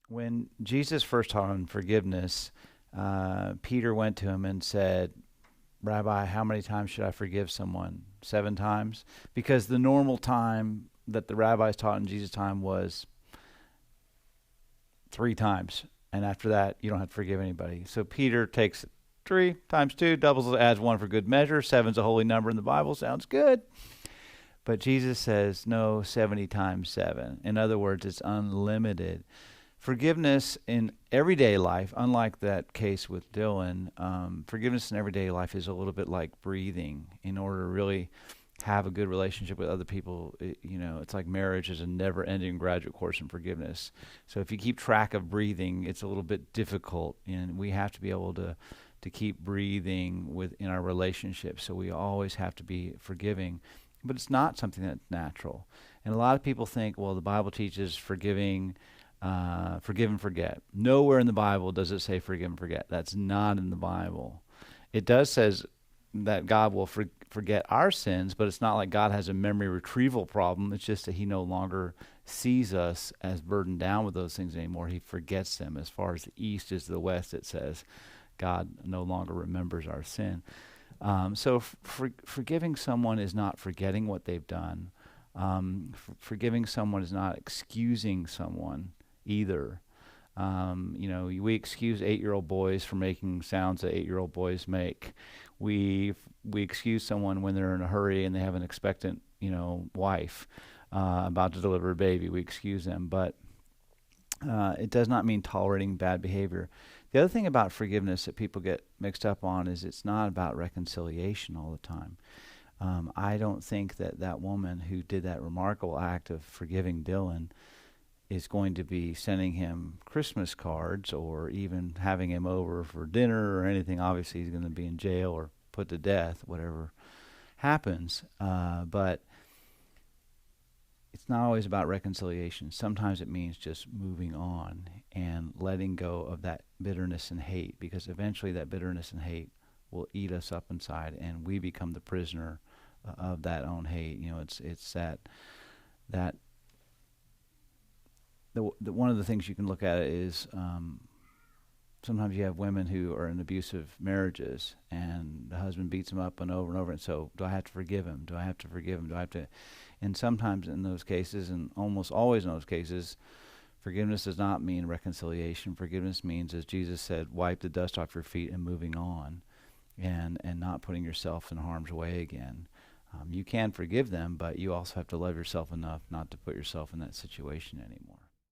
When Jesus first taught on forgiveness, Peter went to him and said, Rabbi, how many times should I forgive someone? 7 times? Because the normal time that the rabbis taught in Jesus' time was 3 times. And after that, you don't have to forgive anybody. So Peter takes 3 times 2, doubles it, adds 1 for good measure. 7's a holy number in the Bible. Sounds good. But Jesus says, no, 70 times 7. In other words, it's unlimited. Forgiveness in everyday life, unlike that case with Dylan, forgiveness in everyday life is a little bit like breathing. In order to really have a good relationship with other people, it's like marriage is a never-ending graduate course in forgiveness. So if you keep track of breathing, it's a little bit difficult, and we have to be able to keep breathing in our relationships. So we always have to be forgiving. But it's not something that's natural. And a lot of people think, well, the Bible teaches forgive and forget. Nowhere in the Bible does it say forgive and forget. That's not in the Bible. It does says that God will forget our sins, but it's not like God has a memory retrieval problem. It's just that he no longer sees us as burdened down with those things anymore. He forgets them. As far as the east is to the west, it says God no longer remembers our sin. So forgiving someone is not forgetting what they've done. Forgiving someone is not excusing someone either. We excuse 8-year-old boys for making sounds that 8-year-old boys make. We excuse someone when they're in a hurry and they have an expectant, wife about to deliver a baby. We excuse them, but it does not mean tolerating bad behavior. The other thing about forgiveness that people get mixed up on is it's not about reconciliation all the time. I don't think that woman who did that remarkable act of forgiving Dylan is going to be sending him Christmas cards or even having him over for dinner or anything. Obviously, he's going to be in jail or put to death, whatever happens. But it's not always about reconciliation. Sometimes it means just moving on and letting go of that bitterness and hate, because eventually that bitterness and hate will eat us up inside, and we become the prisoner of that own hate. It's that one of the things you can look at is sometimes you have women who are in abusive marriages, and the husband beats them up and over, and so do I have to forgive him? Do I have to forgive him? Do I have to? And sometimes in those cases, and almost always in those cases, forgiveness does not mean reconciliation. Forgiveness means, as Jesus said, wipe the dust off your feet and moving on, and not putting yourself in harm's way again. You can forgive them, but you also have to love yourself enough not to put yourself in that situation anymore.